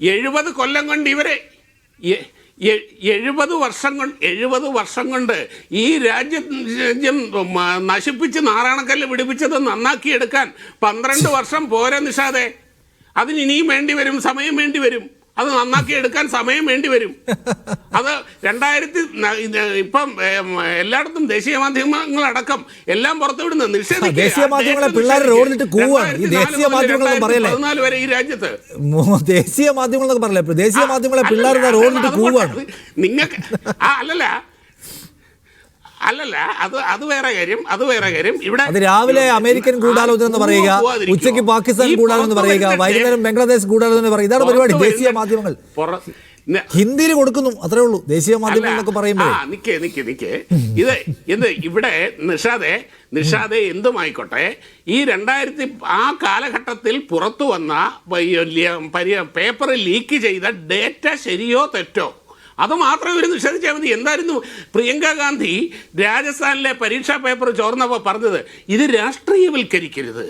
70 കൊല്ലം കൊണ്ട് ഇവരെ 70 വർഷം കൊണ്ട് ഈ രാജ്യം നശിപ്പിച്ച് നാറാണക്കല്ല് പിടിപ്പിച്ചത് നന്നാക്കിയെടുക്കാൻ 12 വർഷം പോരെ നിഷാദേ. അതിന് ഇനിയും വേണ്ടി വരും, സമയം വേണ്ടി വരും. അത് നന്നാക്കി എടുക്കാൻ സമയം വേണ്ടി വരും. അത് ഇപ്പം എല്ലായിടത്തും ദേശീയ മാധ്യമങ്ങളടക്കം എല്ലാം പുറത്തുവിടുന്നത് ദേശീയ മാധ്യമങ്ങളെ പിള്ളേർ റോഡിലിട്ട് കൂവാണ്. ഈ ദേശീയ മാധ്യമങ്ങളൊന്നും പറയല്ലേ 14 വരെ ഈ രാജ്യത്ത് ദേശീയ മാധ്യമങ്ങളൊക്കെ പറയല്ലേ, ദേശീയ മാധ്യമങ്ങളെ പിള്ളേർ റോഡിലിട്ട് കൂവാണ്. നിങ്ങൾക്ക് അല്ലല്ല അത് വേറെ കാര്യം. ഇവിടെ അത് രാവിലെ അമേരിക്കൻ ഗൂഢാലോചന എന്ന് പറയുക, ഉച്ചയ്ക്ക് പാകിസ്ഥാൻ ഗൂഢാലോചന എന്ന് പറയുക, വൈകുന്നേരം ബംഗ്ലാദേശ് ഗൂഢാലോചന എന്ന് പറയുക. ഇതാണ് പരിപാടി. ദേശീയ മാധ്യമങ്ങൾ ഹിന്ദിയിൽ കൊടുക്കുന്നു, അത്രേ ഉള്ളൂ. ദേശീയ മാധ്യമങ്ങൾ എന്നൊക്കെ പറയുമ്പോൾ ഇത് ഇവിടെ നിഷാദെ എന്തുമായിക്കോട്ടെ, ഈ 2000 ആ കാലഘട്ടത്തിൽ പുറത്തു വന്ന പേപ്പർ ലീക്ക് ചെയ്ത ഡേറ്റ ശരിയോ തെറ്റോ അത് മാത്രം ഇവർ നിഷേധിച്ചാൽ മതി. എന്തായിരുന്നു പ്രിയങ്ക ഗാന്ധി രാജസ്ഥാനിലെ പരീക്ഷാ പേപ്പർ ചോർന്നപ്പോൾ പറഞ്ഞത്? ഇത് രാഷ്ട്രീയവൽക്കരിക്കരുത്,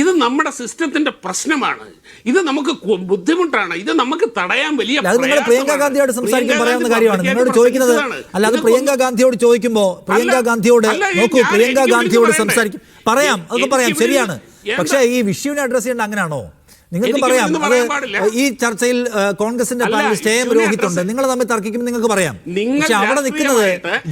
ഇത് നമ്മുടെ സിസ്റ്റത്തിന്റെ പ്രശ്നമാണ്, ഇത് നമുക്ക് ബുദ്ധിമുട്ടാണ്, ഇത് നമുക്ക് തടയാൻ വലിയ പ്രിയങ്ക ഗാന്ധിയോട് സംസാരിക്കാൻ പറയാവുന്ന കാര്യമാണ് നിങ്ങളോട് ചോദിക്കുന്നത്. അല്ല, അത് പ്രിയങ്ക ഗാന്ധിയോട് ചോദിക്കുമ്പോൾ പ്രിയങ്ക ഗാന്ധിയോട് നോക്കൂ, പ്രിയങ്ക ഗാന്ധിയോട് സംസാരിക്കും, പറയാം, അതൊക്കെ പറയാം, ശരിയാണ്. പക്ഷേ ഈ വിഷുവിനെ അഡ്രസ് ചെയ്യേണ്ട അങ്ങനെയാണോ? നിങ്ങൾക്ക് പറയാം. ഈ ചർച്ചയിൽ കോൺഗ്രസിന്റെ സ്റ്റേം രോഹിത്തുണ്ട്, നിങ്ങൾ തമ്മിൽ തർക്കിക്കുമ്പോൾ നിങ്ങൾക്ക് പറയാം. പക്ഷെ അവിടെ നിൽക്കുന്നത്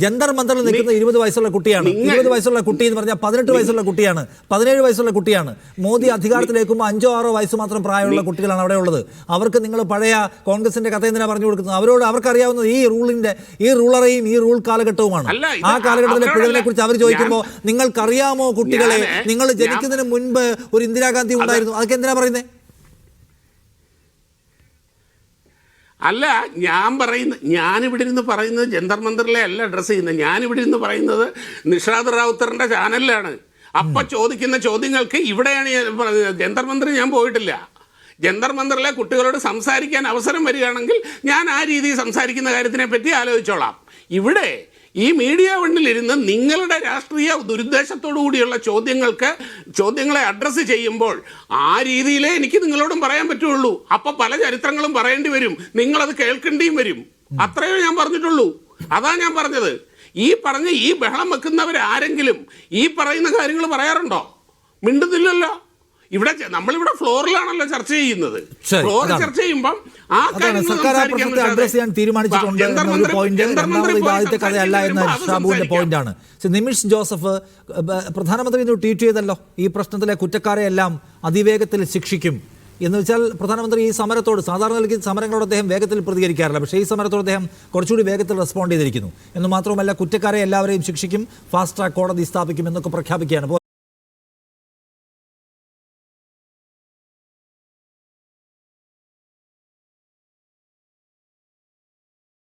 ജന്തർ മന്ദറിൽ നിൽക്കുന്ന 20 വയസ്സുള്ള കുട്ടിയാണ്. 20 വയസ്സുള്ള കുട്ടി എന്ന് പറഞ്ഞാൽ 18 വയസ്സുള്ള കുട്ടിയാണ്, 17 വയസ്സുള്ള കുട്ടിയാണ്. മോദി അധികാരത്തിലേക്കുമ്പോൾ 5 or 6 വയസ്സ് മാത്രം പ്രായമുള്ള കുട്ടികളാണ് അവിടെ ഉള്ളത്. അവർക്ക് നിങ്ങൾ പഴയ കോൺഗ്രസിന്റെ കഥ എന്തിനാ പറഞ്ഞു കൊടുക്കുന്നത്? അവർക്കറിയാവുന്നത് ഈ റൂളറേയും ഈ റൂൾ കാലഘട്ടവുമാണ്. ആ കാലഘട്ടത്തിലെ പിഴവിനെ കുറിച്ച് അവർ ചോദിക്കുമ്പോൾ നിങ്ങൾക്കറിയാമോ കുട്ടികളെ, നിങ്ങൾ ജനിക്കുന്നതിന് മുൻപ് ഒരു ഇന്ദിരാഗാന്ധി ഉണ്ടായിരുന്നു, അതൊക്കെ എന്തിനാ പറയുന്നത്? അല്ല, ഞാനിവിടെ ഇരുന്ന് പറയുന്നത് ജന്തർ മന്ദിറിലെ അല്ല അഡ്രസ്സ് ചെയ്യുന്നത്. ഞാനിവിടെ ഇരുന്ന് പറയുന്നത് നിഷാദ് റാവുത്തറിൻ്റെ ചാനലിലാണ്. അപ്പം ചോദിക്കുന്ന ചോദ്യങ്ങൾക്ക് ഇവിടെയാണ് ജന്തർ മന്ദിർ ഞാൻ പോയിട്ടില്ല. ജന്തർ മന്ദിറിലെ കുട്ടികളോട് സംസാരിക്കാൻ അവസരം വരികയാണെങ്കിൽ ഞാൻ ആ രീതിയിൽ സംസാരിക്കുന്ന കാര്യത്തിനെ പറ്റി ആലോചിച്ചോളാം. ഇവിടെ ഈ മീഡിയ വണ്ണിലിരുന്ന് നിങ്ങളുടെ രാഷ്ട്രീയ ദുരുദ്ദേശത്തോടു കൂടിയുള്ള ചോദ്യങ്ങളെ അഡ്രസ്സ് ചെയ്യുമ്പോൾ ആ രീതിയിലേ എനിക്ക് നിങ്ങളോടും പറയാൻ പറ്റുള്ളൂ. അപ്പം പല ചരിത്രങ്ങളും പറയേണ്ടി വരും, നിങ്ങളത് കേൾക്കേണ്ടിയും വരും. അത്രയോ ഞാൻ പറഞ്ഞിട്ടുള്ളൂ. അതാ ഞാൻ പറഞ്ഞത്. ഈ ബഹളം വെക്കുന്നവരാരെങ്കിലും ഈ പറയുന്ന കാര്യങ്ങൾ പറയാറുണ്ടോ? മിണ്ടുന്നില്ലല്ലോ. നമ്മളിവിടെ ഫ്ലോറിലാണല്ലോ ചർച്ച ചെയ്യുന്നത്. ഫ്ലോറിൽ ചർച്ച ചെയ്യുമ്പോൾ ആ അഡ്രസ് ചെയ്യാൻ തീരുമാനിച്ചിട്ടുണ്ട് എന്നൊരു പോയിന്റ്. രണ്ടാമത് ആദ്യത്തെ കഥയല്ല എന്ന ഷാബുവിന്റെ പോയിന്റാണ്. നിമിഷ് ജോസഫ് പ്രധാനമന്ത്രി ട്വീറ്റ് ചെയ്തല്ലോ, ഈ പ്രശ്നത്തിലെ കുറ്റക്കാരെ എല്ലാം അതിവേഗത്തിൽ ശിക്ഷിക്കും എന്ന് വെച്ചാൽ പ്രധാനമന്ത്രി ഈ സമരത്തോട്, സാധാരണ നിലയ്ക്ക് സമരങ്ങളോട് അദ്ദേഹം വേഗത്തിൽ പ്രതികരിക്കാറില്ല, പക്ഷേ ഈ സമരത്തോട് അദ്ദേഹം കുറച്ചുകൂടി വേഗത്തിൽ റെസ്പോണ്ട് ചെയ്തിരിക്കുന്നു. എന്ന് മാത്രമല്ല കുറ്റക്കാരെ എല്ലാവരെയും ശിക്ഷിക്കും, ഫാസ്റ്റ് ട്രാക്ക് കോടതി സ്ഥാപിക്കും എന്നൊക്കെ പ്രഖ്യാപിക്കുകയാണ്.